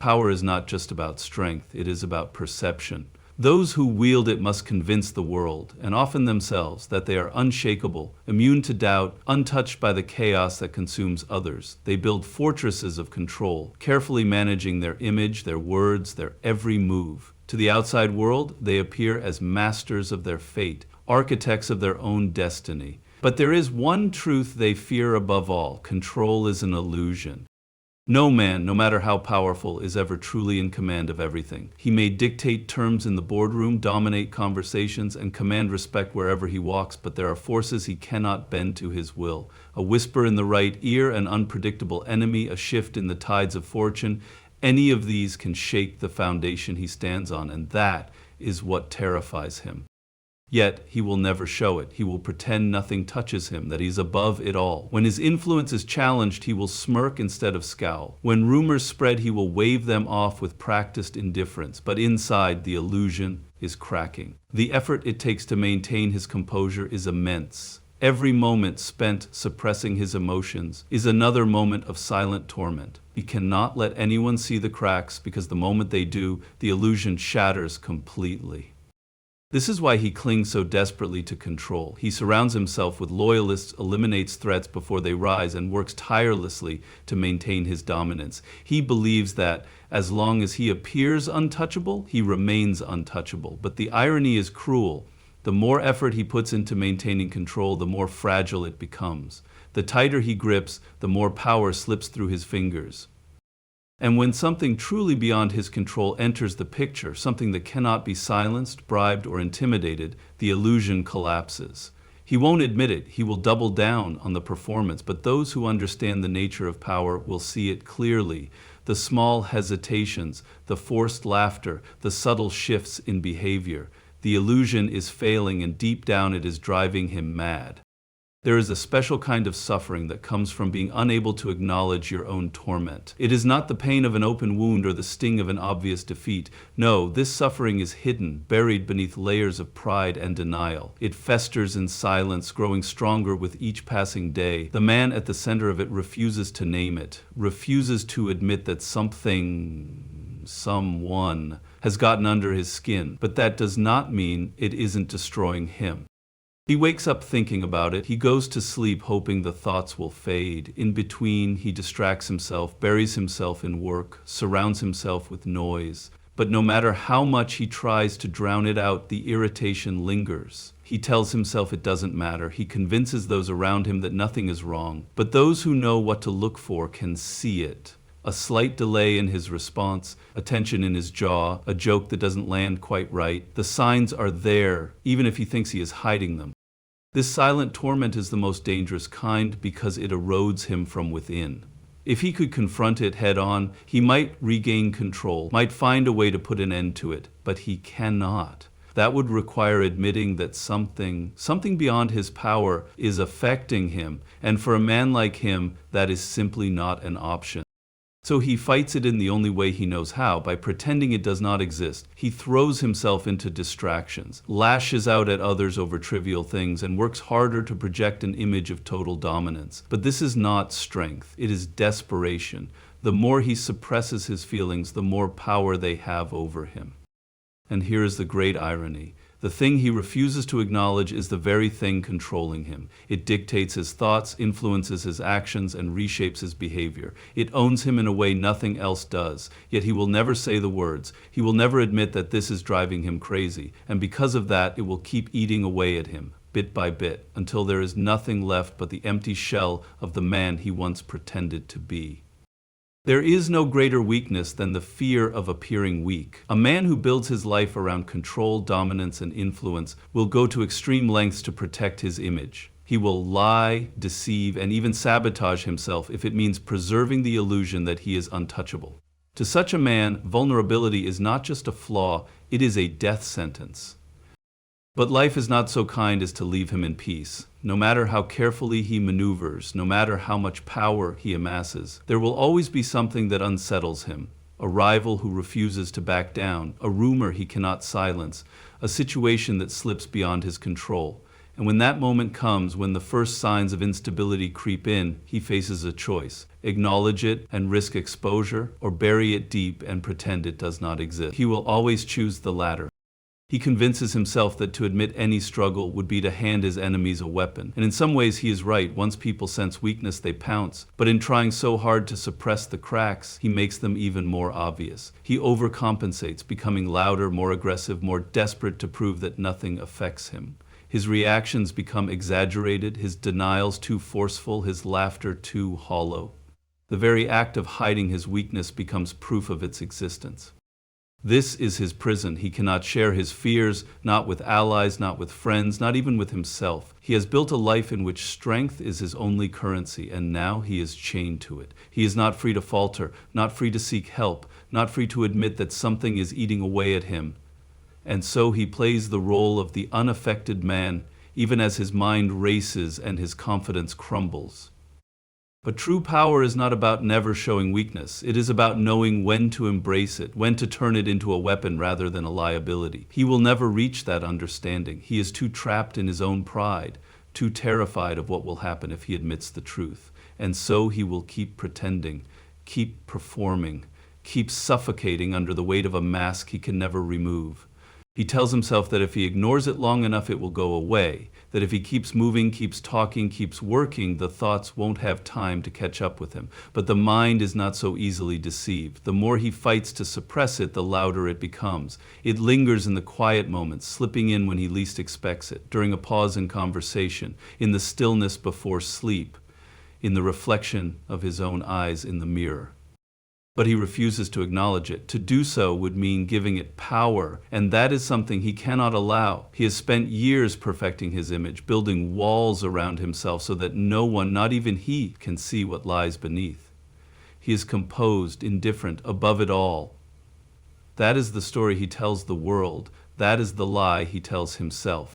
Power is not just about strength, it is about perception. Those who wield it must convince the world, and often themselves, that they are unshakable, immune to doubt, untouched by the chaos that consumes others. They build fortresses of control, carefully managing their image, their words, their every move. To the outside world, they appear as masters of their fate, architects of their own destiny. But there is one truth they fear above all: control is an illusion. No man, no matter how powerful, is ever truly in command of everything. He may dictate terms in the boardroom, dominate conversations, and command respect wherever he walks, but there are forces he cannot bend to his will. A whisper in the right ear, an unpredictable enemy, a shift in the tides of fortune, any of these can shake the foundation he stands on, and that is what terrifies him. Yet he will never show it. He will pretend nothing touches him, that he's above it all. When his influence is challenged, he will smirk instead of scowl. When rumors spread, he will wave them off with practiced indifference. But inside, the illusion is cracking. The effort it takes to maintain his composure is immense. Every moment spent suppressing his emotions is another moment of silent torment. He cannot let anyone see the cracks, because the moment they do, the illusion shatters completely. This is why he clings so desperately to control. He surrounds himself with loyalists, eliminates threats before they rise, and works tirelessly to maintain his dominance. He believes that as long as he appears untouchable, he remains untouchable. But the irony is cruel. The more effort he puts into maintaining control, the more fragile it becomes. The tighter he grips, the more power slips through his fingers. And when something truly beyond his control enters the picture, something that cannot be silenced, bribed, or intimidated, the illusion collapses. He won't admit it. He will double down on the performance, but those who understand the nature of power will see it clearly. The small hesitations, the forced laughter, the subtle shifts in behavior. The illusion is failing, and deep down it is driving him mad. There is a special kind of suffering that comes from being unable to acknowledge your own torment. It is not the pain of an open wound or the sting of an obvious defeat. No, this suffering is hidden, buried beneath layers of pride and denial. It festers in silence, growing stronger with each passing day. The man at the center of it refuses to name it, refuses to admit that someone has gotten under his skin. But that does not mean it isn't destroying him. He wakes up thinking about it. He goes to sleep hoping the thoughts will fade. In between, he distracts himself, buries himself in work, surrounds himself with noise. But no matter how much he tries to drown it out, the irritation lingers. He tells himself it doesn't matter. He convinces those around him that nothing is wrong. But those who know what to look for can see it. A slight delay in his response, a tension in his jaw, a joke that doesn't land quite right. The signs are there, even if he thinks he is hiding them. This silent torment is the most dangerous kind because it erodes him from within. If he could confront it head-on, he might regain control, might find a way to put an end to it, but he cannot. That would require admitting that something beyond his power is affecting him, and for a man like him, that is simply not an option. So he fights it in the only way he knows how, by pretending it does not exist. He throws himself into distractions, lashes out at others over trivial things, and works harder to project an image of total dominance. But this is not strength, it is desperation. The more he suppresses his feelings, the more power they have over him. And here is the great irony. The thing he refuses to acknowledge is the very thing controlling him. It dictates his thoughts, influences his actions, and reshapes his behavior. It owns him in a way nothing else does. Yet he will never say the words. He will never admit that this is driving him crazy. And because of that, it will keep eating away at him, bit by bit, until there is nothing left but the empty shell of the man he once pretended to be. There is no greater weakness than the fear of appearing weak. A man who builds his life around control, dominance, and influence will go to extreme lengths to protect his image. He will lie, deceive, and even sabotage himself if it means preserving the illusion that he is untouchable. To such a man, vulnerability is not just a flaw, it is a death sentence. But life is not so kind as to leave him in peace. No matter how carefully he maneuvers, no matter how much power he amasses, there will always be something that unsettles him. A rival who refuses to back down, a rumor he cannot silence, a situation that slips beyond his control. And when that moment comes, when the first signs of instability creep in, he faces a choice: acknowledge it and risk exposure, or bury it deep and pretend it does not exist. He will always choose the latter. He convinces himself that to admit any struggle would be to hand his enemies a weapon. And in some ways he is right. Once people sense weakness, they pounce. But in trying so hard to suppress the cracks, he makes them even more obvious. He overcompensates, becoming louder, more aggressive, more desperate to prove that nothing affects him. His reactions become exaggerated, his denials too forceful, his laughter too hollow. The very act of hiding his weakness becomes proof of its existence. This is his prison. He cannot share his fears, not with allies, not with friends, not even with himself. He has built a life in which strength is his only currency, and now he is chained to it. He is not free to falter, not free to seek help, not free to admit that something is eating away at him. And so he plays the role of the unaffected man, even as his mind races and his confidence crumbles. But true power is not about never showing weakness. It is about knowing when to embrace it, when to turn it into a weapon rather than a liability. He will never reach that understanding. He is too trapped in his own pride, too terrified of what will happen if he admits the truth. And so he will keep pretending, keep performing, keep suffocating under the weight of a mask he can never remove. He tells himself that if he ignores it long enough, it will go away, that if he keeps moving, keeps talking, keeps working, the thoughts won't have time to catch up with him. But the mind is not so easily deceived. The more he fights to suppress it, the louder it becomes. It lingers in the quiet moments, slipping in when he least expects it, during a pause in conversation, in the stillness before sleep, in the reflection of his own eyes in the mirror. But he refuses to acknowledge it. To do so would mean giving it power, and that is something he cannot allow. He has spent years perfecting his image, building walls around himself so that no one, not even he, can see what lies beneath. He is composed, indifferent, above it all. That is the story he tells the world. That is the lie he tells himself.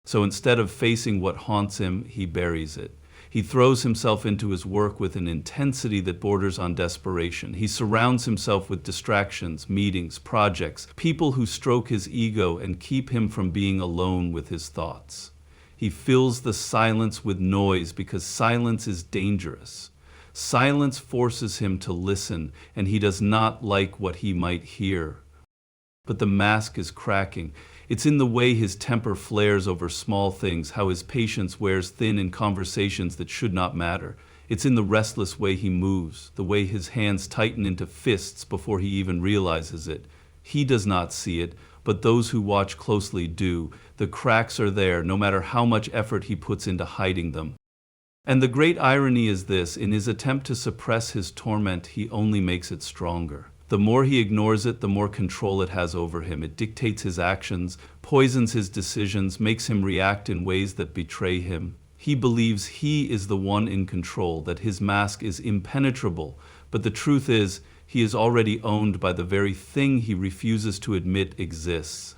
So instead of facing what haunts him, he buries it. He throws himself into his work with an intensity that borders on desperation. He surrounds himself with distractions, meetings, projects, people who stroke his ego and keep him from being alone with his thoughts. He fills the silence with noise because silence is dangerous. Silence forces him to listen, and he does not like what he might hear. But the mask is cracking. It's in the way his temper flares over small things, how his patience wears thin in conversations that should not matter. It's in the restless way he moves, the way his hands tighten into fists before he even realizes it. He does not see it, but those who watch closely do. The cracks are there, no matter how much effort he puts into hiding them. And the great irony is this: in his attempt to suppress his torment, he only makes it stronger. The more he ignores it, the more control it has over him. It dictates his actions, poisons his decisions, makes him react in ways that betray him. He believes he is the one in control, that his mask is impenetrable. But the truth is, he is already owned by the very thing he refuses to admit exists.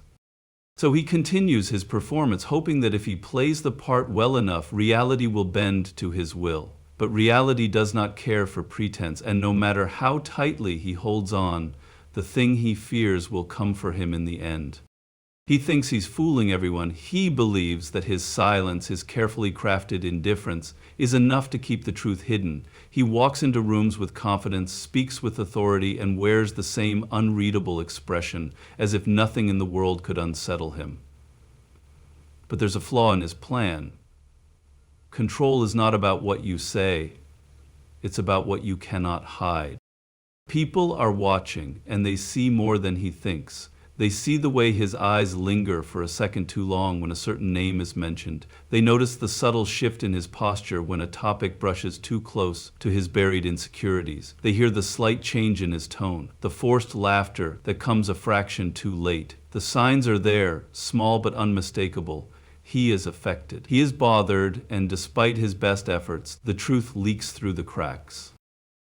So he continues his performance, hoping that if he plays the part well enough, reality will bend to his will. But reality does not care for pretense, and no matter how tightly he holds on, the thing he fears will come for him in the end. He thinks he's fooling everyone. He believes that his silence, his carefully crafted indifference, is enough to keep the truth hidden. He walks into rooms with confidence, speaks with authority, and wears the same unreadable expression, as if nothing in the world could unsettle him. But there's a flaw in his plan. Control is not about what you say, it's about what you cannot hide. People are watching, and they see more than he thinks. They see the way his eyes linger for a second too long when a certain name is mentioned. They notice the subtle shift in his posture when a topic brushes too close to his buried insecurities. They hear the slight change in his tone, the forced laughter that comes a fraction too late. The signs are there, small but unmistakable. He is affected. He is bothered, and despite his best efforts, the truth leaks through the cracks.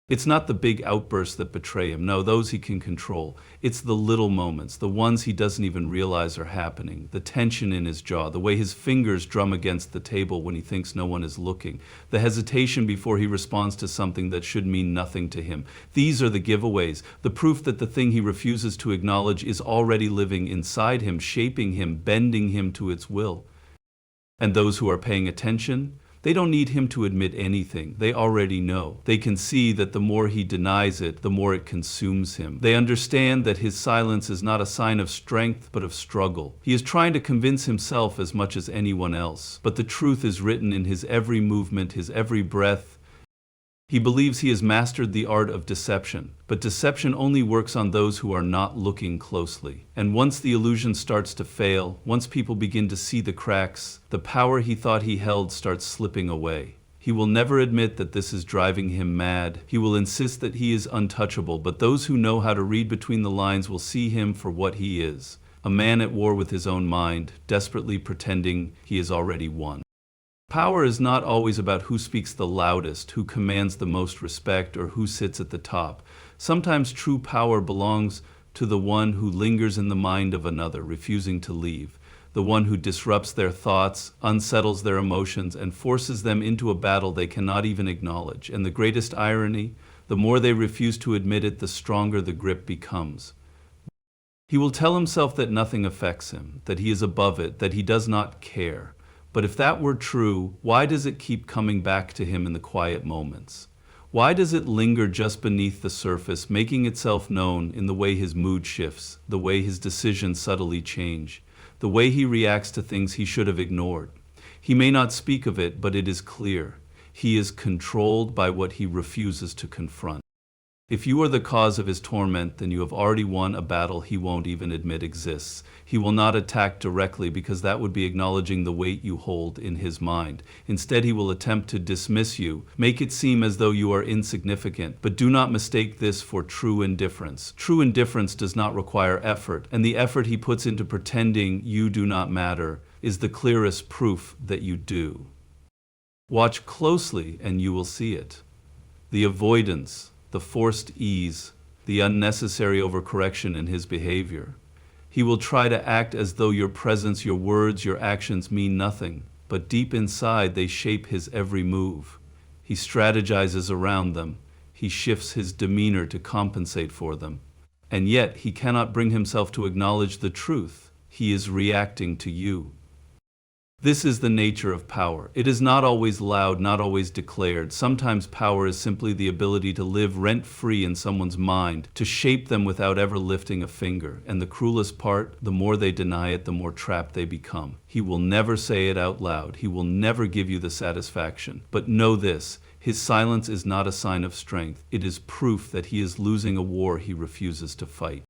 It's not the big outbursts that betray him. No, those he can control. It's the little moments, the ones he doesn't even realize are happening. The tension in his jaw, the way his fingers drum against the table when he thinks no one is looking. The hesitation before he responds to something that should mean nothing to him. These are the giveaways, the proof that the thing he refuses to acknowledge is already living inside him, shaping him, bending him to its will. And those who are paying attention, they don't need him to admit anything. They already know. They can see that the more he denies it, the more it consumes him. They understand that his silence is not a sign of strength, but of struggle. He is trying to convince himself as much as anyone else. But the truth is written in his every movement, his every breath. He believes he has mastered the art of deception, but deception only works on those who are not looking closely. And once the illusion starts to fail, once people begin to see the cracks, the power he thought he held starts slipping away. He will never admit that this is driving him mad. He will insist that he is untouchable, but those who know how to read between the lines will see him for what he is, a man at war with his own mind, desperately pretending he has already won. Power is not always about who speaks the loudest, who commands the most respect, or who sits at the top. Sometimes true power belongs to the one who lingers in the mind of another, refusing to leave, the one who disrupts their thoughts, unsettles their emotions, and forces them into a battle they cannot even acknowledge. And the greatest irony, the more they refuse to admit it, the stronger the grip becomes. He will tell himself that nothing affects him, that he is above it, that he does not care. But if that were true, why does it keep coming back to him in the quiet moments? Why does it linger just beneath the surface, making itself known in the way his mood shifts, the way his decisions subtly change, the way he reacts to things he should have ignored? He may not speak of it, but it is clear. He is controlled by what he refuses to confront. If you are the cause of his torment, then you have already won a battle he won't even admit exists. He will not attack directly because that would be acknowledging the weight you hold in his mind. Instead, he will attempt to dismiss you, make it seem as though you are insignificant. But do not mistake this for true indifference. True indifference does not require effort, and the effort he puts into pretending you do not matter is the clearest proof that you do. Watch closely and you will see it. The avoidance, the forced ease, the unnecessary overcorrection in his behavior. He will try to act as though your presence, your words, your actions mean nothing, but deep inside they shape his every move. He strategizes around them. He shifts his demeanor to compensate for them. And yet he cannot bring himself to acknowledge the truth. He is reacting to you. This is the nature of power. It is not always loud, not always declared. Sometimes power is simply the ability to live rent-free in someone's mind, to shape them without ever lifting a finger. And the cruelest part, the more they deny it, the more trapped they become. He will never say it out loud. He will never give you the satisfaction. But know this, his silence is not a sign of strength. It is proof that he is losing a war he refuses to fight.